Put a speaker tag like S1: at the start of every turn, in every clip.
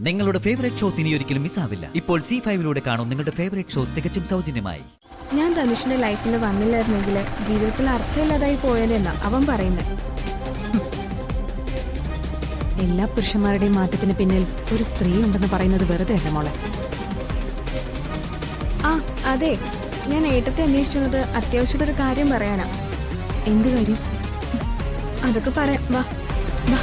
S1: നിങ്ങളുടെ favourite shows ഇനി ഒരിക്കലും മിസ്സാവില്ല. ഇപ്പോൾ C5 കാണും നിങ്ങളുടെ ഫേവറേറ്റ് ഷോസ് തികച്ചും സൗജന്യമായി.
S2: ഞാൻ ധനുഷിന്റെ ലൈഫിൽ വന്നില്ലായിരുന്നെങ്കിൽ ജീവിതത്തിൽ അർത്ഥമില്ലാതായി പോയതെന്നാ അവൻ പറയുന്നത്.
S3: എല്ലാ പുരുഷന്മാരുടെയും മാറ്റത്തിന് പിന്നിൽ ഒരു സ്ത്രീ ഉണ്ടെന്ന് പറയുന്നത് വെറുതെ അല്ല മോളെ.
S2: ആ അതെ, ഞാൻ ഏട്ടത്തെ അന്വേഷിച്ചത് അത്യാവശ്യപ്പെട്ടൊരു കാര്യം പറയാനാ.
S3: എന്ത് കാര്യം?
S2: അതൊക്കെ പറയാം, വാ വാ.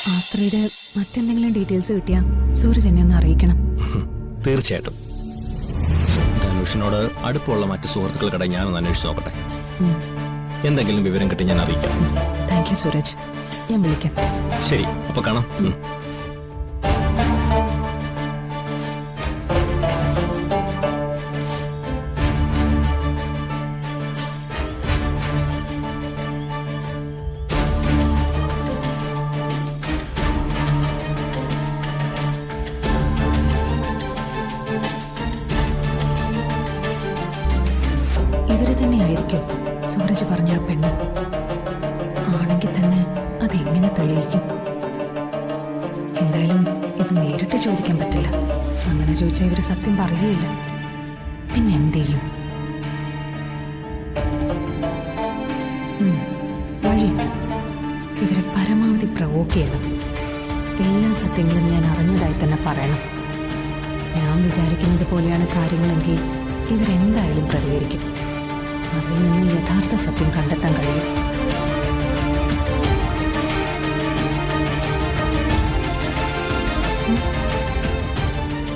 S3: ആ സ്ത്രീയുടെ മറ്റെന്തെങ്കിലും ഡീറ്റെയിൽസ് കിട്ടിയാ സൂരജ് എന്നെ ഒന്ന് അറിയിക്കണം.
S4: തീർച്ചയായിട്ടും. ധനുഷിനോട് അടുപ്പമുള്ള മറ്റു സുഹൃത്തുക്കൾക്കിടെ ഞാനൊന്ന് അന്വേഷിച്ച് നോക്കട്ടെ. എന്തെങ്കിലും വിവരം കിട്ടി ഞാൻ അറിയിക്കാം.
S3: താങ്ക് യു സൂരജ്, ഞാൻ വിളിക്കാം.
S4: ശരി, അപ്പൊ കാണാം.
S3: ഇവര് തന്നെയായിരിക്കും സൂരജ് പറഞ്ഞ ആ പെണ്ണ്. ആണെങ്കിൽ തന്നെ അതെങ്ങനെ തെളിയിക്കും? എന്തായാലും ഇത് നേരിട്ട് ചോദിക്കാൻ പറ്റില്ല. അങ്ങനെ ചോദിച്ചാൽ ഇവര് സത്യം പറയുകയില്ല. പിന്നെ എന്ത് ചെയ്യും? വഴിയുണ്ട്. ഇവരെ പരമാവധി പ്രവോക്ക് ചെയ്യണം. എല്ലാ സത്യങ്ങളും ഞാൻ അറിഞ്ഞതായി തന്നെ പറയണം. ഞാൻ വിചാരിക്കുന്നത് പോലെയാണ് കാര്യങ്ങളെങ്കിൽ ഇവരെന്തായാലും പ്രതികരിക്കും. അതിൽ നിന്ന് യഥാർത്ഥ സത്യം കണ്ടെത്താൻ കഴിയും.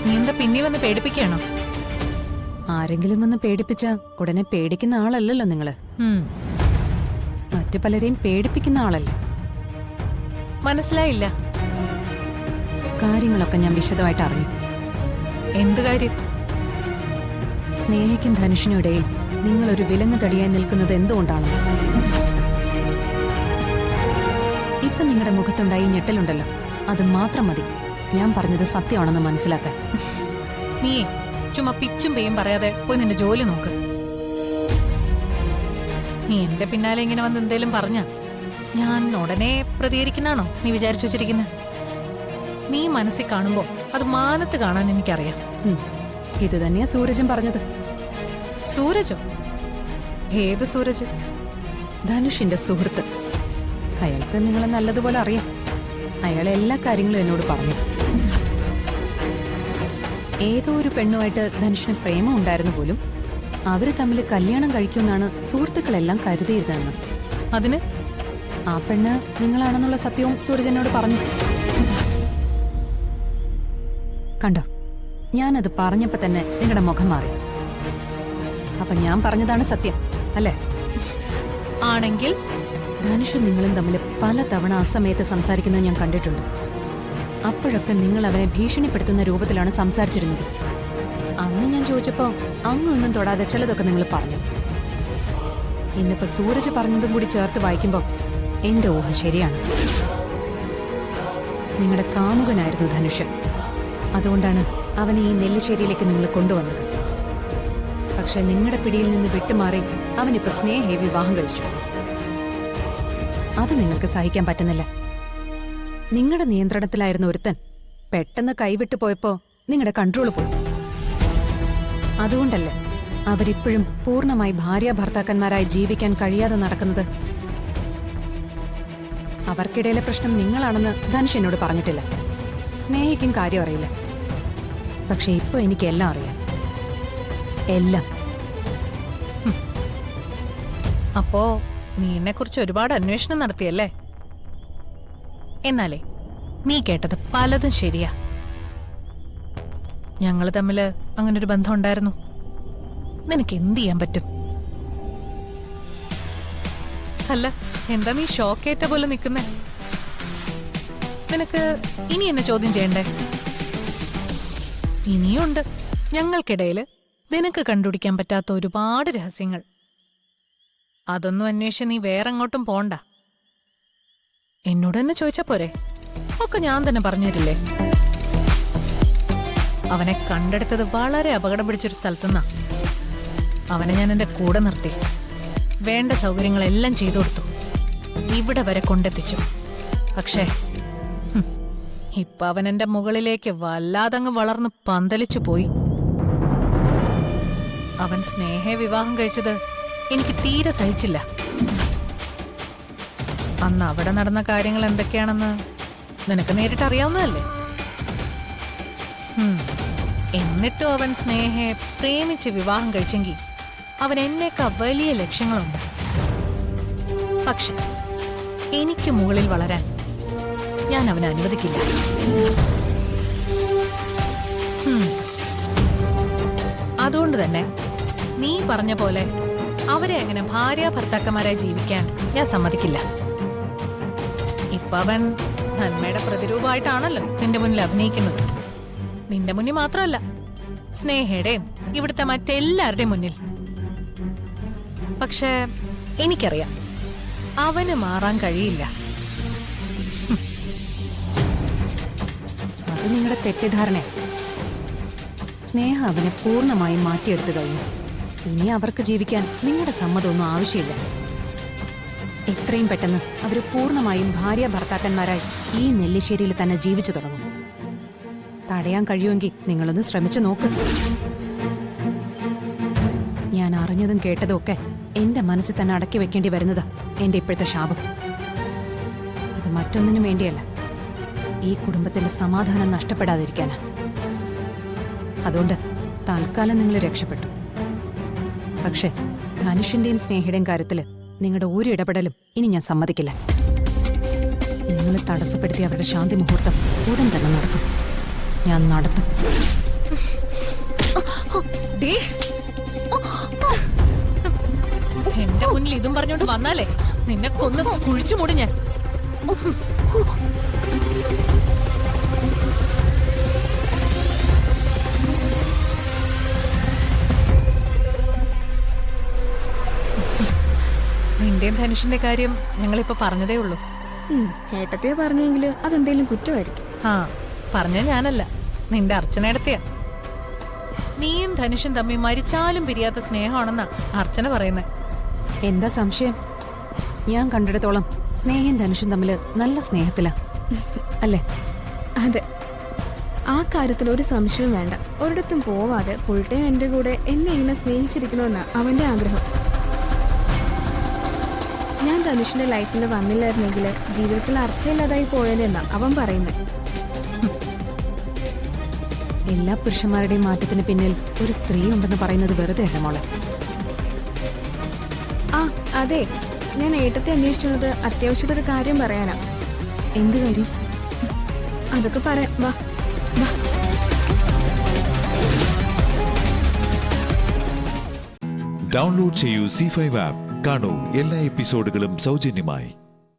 S5: നീ എന്താ പിന്നെ വന്ന് പേടിപ്പിക്കണോ?
S3: ആരെങ്കിലും വന്ന് പേടിപ്പിച്ച ഉടനെ പേടിക്കുന്ന ആളല്ലല്ലോ നിങ്ങള്. മറ്റു പലരെയും പേടിപ്പിക്കുന്ന ആളല്ലേ.
S5: മനസ്സിലായില്ല.
S3: കാര്യങ്ങളൊക്കെ ഞാൻ വിശദമായിട്ട് അറിഞ്ഞു.
S5: എന്ത് കാര്യം?
S3: സ്നേഹയ്ക്കും ധനുഷിനും ഇടയിൽ നിങ്ങളൊരു വിലങ്ങ് തടിയായി നിൽക്കുന്നത് എന്തുകൊണ്ടാണ്? ഇപ്പൊ നിങ്ങളുടെ മുഖത്തുണ്ടായി ഞെട്ടലുണ്ടല്ലോ, അത് മാത്രം മതി ഞാൻ പറഞ്ഞത് സത്യമാണെന്ന് മനസ്സിലാക്കാൻ.
S5: നീയേ ചുമ്മാ പിച്ചും പേയും പറയാതെ പോയി നിന്റെ ജോലി നോക്ക്. നീ എന്റെ പിന്നാലെ ഇങ്ങനെ വന്ന് എന്തേലും പറഞ്ഞ ഞാൻ ഉടനെ പ്രതികരിക്കുന്നാണോ നീ വിചാരിച്ചു വെച്ചിരിക്കുന്നത്? നീ മനസ്സിൽ കാണുമ്പോ അത് മാനത്ത് കാണാൻ എനിക്കറിയാം.
S3: ഇത് തന്നെയാ സൂരജും പറഞ്ഞത്.
S5: സൂരജോ? ഏത് സൂരജ്?
S3: ധനുഷിന്റെ സുഹൃത്ത്. അയാൾക്ക് നിങ്ങളെ നല്ലതുപോലെ അറിയാം. അയാൾ എല്ലാ കാര്യങ്ങളും എന്നോട് പറഞ്ഞു. ഏതോ ഒരു പെണ്ണുമായിട്ട് ധനുഷിന് പ്രേമം ഉണ്ടായിരുന്നു പോലും. അവര് തമ്മിൽ കല്യാണം കഴിക്കുമെന്നാണ് സുഹൃത്തുക്കളെല്ലാം കരുതിയിരുന്നതെന്ന്.
S5: അതിന്
S3: ആ പെണ്ണ് നിങ്ങളാണെന്നുള്ള സത്യവും സൂരജ് എന്നോട് പറഞ്ഞു. കണ്ടോ, ഞാനത് പറഞ്ഞപ്പോ തന്നെ നിങ്ങളുടെ മുഖം മാറി. അപ്പൊ ഞാൻ പറഞ്ഞതാണ് സത്യം അല്ലേ?
S5: ആണെങ്കിൽ
S3: ധനുഷും നിങ്ങളും തമ്മിൽ പല തവണ അസമയത്ത് സംസാരിക്കുന്നത് ഞാൻ കണ്ടിട്ടുണ്ട്. അപ്പോഴൊക്കെ നിങ്ങൾ അവനെ ഭീഷണിപ്പെടുത്തുന്ന രൂപത്തിലാണ് സംസാരിച്ചിരുന്നത്. അന്ന് ഞാൻ ചോദിച്ചപ്പോ അങ്ങും ഇന്നും തൊടാതെ ചിലതൊക്കെ നിങ്ങൾ പറഞ്ഞു. ഇന്നിപ്പോ സൂരജ് പറഞ്ഞതും കൂടി ചേർത്ത് വായിക്കുമ്പോ എന്റെ ഊഹം ശരിയാണ്. നിങ്ങളുടെ കാമുകനായിരുന്നു ധനുഷൻ. അതുകൊണ്ടാണ് അവനെ ഈ നെല്ലിശ്ശേരിയിലേക്ക് നിങ്ങൾ കൊണ്ടുവന്നത്. പക്ഷെ നിങ്ങളുടെ പിടിയിൽ നിന്ന് വിട്ടുമാറി അവനിപ്പോ സ്നേഹയെ വിവാഹം കഴിച്ചു. അത് നിങ്ങൾക്ക് സഹിക്കാൻ പറ്റുന്നില്ല. നിങ്ങളുടെ നിയന്ത്രണത്തിലായിരുന്ന ഒരുത്തൻ പെട്ടെന്ന് കൈവിട്ടു പോയപ്പോ നിങ്ങളുടെ കൺട്രോൾ പോയി. അതുകൊണ്ടല്ലേ അവരിപ്പോഴും പൂർണ്ണമായി ഭാര്യ ഭർത്താക്കന്മാരായി ജീവിക്കാൻ കഴിയാതെ നടക്കുന്നത്. അവർക്കിടയിലെ പ്രശ്നം നിങ്ങളാണെന്ന് ധനുഷ് എന്നോട് പറഞ്ഞിട്ടില്ല. സ്നേഹിക്കും കാര്യം അറിയില്ല. പക്ഷെ ഇപ്പൊ എനിക്ക് എല്ലാം അറിയാം, എല്ലാം.
S5: അപ്പോ നീ എന്നെ കുറിച്ച് ഒരുപാട് അന്വേഷണം നടത്തിയല്ലേ? എന്നാലേ നീ കേട്ടത് പലതും ശരിയാ. ഞങ്ങള് തമ്മില് അങ്ങനൊരു ബന്ധം ഉണ്ടായിരുന്നു. നിനക്ക് എന്ത് ചെയ്യാൻ പറ്റും? അല്ല, എന്താ നീ ഷോക്കേറ്റ പോലെ നിൽക്കുന്നേ? നിനക്ക് ഇനി എന്നെ ചോദ്യം ചെയ്യണ്ടേ? ഇനിയുണ്ട് ഞങ്ങൾക്കിടയില് നിനക്ക് കണ്ടുപിടിക്കാൻ പറ്റാത്ത ഒരുപാട് രഹസ്യങ്ങൾ. അതൊന്നും അന്വേഷിച്ച് നീ വേറെങ്ങോട്ടും പോണ്ട. എന്നോട് തന്നെ ചോദിച്ചാ പോരെ, ഒക്കെ ഞാൻ തന്നെ പറഞ്ഞുതരില്ലേ? അവനെ കണ്ടെടുത്തത് വളരെ അപകടം പിടിച്ചൊരു സ്ഥലത്തുനിന്നാ. അവനെ ഞാൻ എന്റെ കൂടെ നിർത്തി വേണ്ട സൗകര്യങ്ങളെല്ലാം ചെയ്തു കൊടുത്തു. ഇവിടെ വരെ കൊണ്ടെത്തിച്ചു. പക്ഷേ ഇപ്പൊ അവൻ എന്റെ മുകളിലേക്ക് വല്ലാതങ്ങ് വളർന്ന് പന്തലിച്ചു പോയി. അവൻ സ്നേഹയെ വിവാഹം കഴിച്ചത് എനിക്ക് തീരെ സഹിച്ചില്ല. അന്ന് അവിടെ നടന്ന കാര്യങ്ങൾ എന്തൊക്കെയാണെന്ന് നിനക്ക് നേരിട്ട് അറിയാവുന്നതല്ലേ. എന്നിട്ടും അവൻ സ്നേഹയെ പ്രേമിച്ച് വിവാഹം കഴിച്ചെങ്കിൽ അവൻ എന്നേക്കാൾ വലിയ ലക്ഷ്യങ്ങളുണ്ട്. പക്ഷെ എനിക്ക് മുകളിൽ വളരാൻ ഞാൻ അവനെ അനുവദിക്കില്ല. അതുകൊണ്ട് തന്നെ നീ പറഞ്ഞ പോലെ അവരെ അങ്ങനെ ഭാര്യ ഭർത്താക്കന്മാരായി ജീവിക്കാൻ ഞാൻ സമ്മതിക്കില്ല. ഇപ്പൊ അവൻ നന്മയുടെ പ്രതിരൂപമായിട്ടാണല്ലോ നിന്റെ മുന്നിൽ അഭിനയിക്കുന്നത്. നിന്റെ മുന്നിൽ മാത്രമല്ല, സ്നേഹയുടെയും ഇവിടുത്തെ മറ്റെല്ലാവരുടെയും മുന്നിൽ. പക്ഷേ എനിക്കറിയാം അവന് മാറാൻ കഴിയില്ല.
S3: അത് നിങ്ങളുടെ തെറ്റിദ്ധാരണ. സ്നേഹ അവനെ പൂർണ്ണമായും മാറ്റിയെടുത്തു കഴിഞ്ഞു. ഇനി അവർക്ക് ജീവിക്കാൻ നിങ്ങളുടെ സമ്മതമൊന്നും ആവശ്യമില്ല. എത്രയും പെട്ടെന്ന് അവർ പൂർണ്ണമായും ഭാര്യ ഭർത്താക്കന്മാരായി ഈ നെല്ലിശ്ശേരിയിൽ തന്നെ ജീവിച്ചു തുടങ്ങും. തടയാൻ കഴിയുമെങ്കിൽ നിങ്ങളൊന്ന് ശ്രമിച്ചു നോക്ക്. ഞാൻ അറിഞ്ഞതും കേട്ടതും ഒക്കെ എന്റെ മനസ്സിൽ തന്നെ അടക്കി വെക്കേണ്ടി വരുന്നതാ എന്റെ ഇപ്പോഴത്തെ ശാപം. അത് മറ്റൊന്നിനും വേണ്ടിയല്ല, ഈ കുടുംബത്തിന്റെ സമാധാനം നഷ്ടപ്പെടാതിരിക്കാനാ. അതുകൊണ്ട് തൽക്കാലം നിങ്ങൾ രക്ഷപ്പെട്ടു. പക്ഷെ ധനുഷിന്റെയും സ്നേഹയുടെയും കാര്യത്തില് നിങ്ങളുടെ ഒരു ഇടപെടലും ഇനി ഞാൻ സമ്മതിക്കില്ല. നിങ്ങൾ തടസ്സപ്പെടുത്തിയ അവരുടെ ശാന്തി മുഹൂർത്തം ഉടൻ തന്നെ നടക്കും. ഞാൻ നടത്തും.
S5: എന്റെ മുന്നിൽ ഇതും പറഞ്ഞോണ്ട് വന്നാലേ നിന്നെ കൊന്ന് കുഴിച്ചു മൂടി ഞാൻ. നിന്റെയും ധനുഷിന്റെ കാര്യം ഞങ്ങളിപ്പോ പറഞ്ഞതേ ഉള്ളൂ.
S2: ഏട്ടത്തിയെ പറഞ്ഞെങ്കിൽ അതെന്തേലും കുറ്റമായിരിക്കും.
S5: ആ, പറഞ്ഞ ഞാനല്ല, നിന്റെ അർച്ചനയെടുത്തയാ. നീയും ധനുഷും തമ്മിൽ മരിച്ചാലും പിരിയാത്ത സ്നേഹമാണെന്നാ അർച്ചന പറയുന്നേ.
S3: എന്താ സംശയം? ഞാൻ കണ്ടിടത്തോളം സ്നേഹയും ധനുഷും തമ്മിൽ നല്ല സ്നേഹത്തിലാ അല്ലേ?
S2: അതെ, ആ കാര്യത്തിൽ ഒരു സംശയവും വേണ്ട. ഒരിടത്തും പോവാതെ ഫുൾ ടൈം എൻ്റെ കൂടെ എന്നെ ഇങ്ങനെ സ്നേഹിച്ചിരിക്കണമെന്നാ അവൻ്റെ ആഗ്രഹം. ഞാൻ ധനുഷിന്റെ ലൈഫിൽ വന്നില്ലായിരുന്നെങ്കിൽ ജീവിതത്തിൽ അർത്ഥമില്ലാതായി പോയതെന്നാ അവൻ പറയുന്നത്.
S3: എല്ലാ പുരുഷന്മാരുടെയും മാറ്റത്തിന് പിന്നിൽ ഒരു സ്ത്രീ ഉണ്ടെന്ന് പറയുന്നത് വെറുതെ അല്ല മോളെ.
S2: ആ അതെ, ഞാൻ ഏട്ടത്തെ അന്വേഷിച്ചത് അത്യാവശ്യമായിട്ടൊരു കാര്യം പറയാനാ.
S3: എന്ത് കാര്യം?
S2: അതൊക്കെ പറയാം, വാ വാ.
S6: ഡൗൺലോഡ് ചെയ്യൂ C5 ആപ്പ്. കാണൂ എല്ലാ എപ്പിസോഡുകളും സൗജന്യമായി.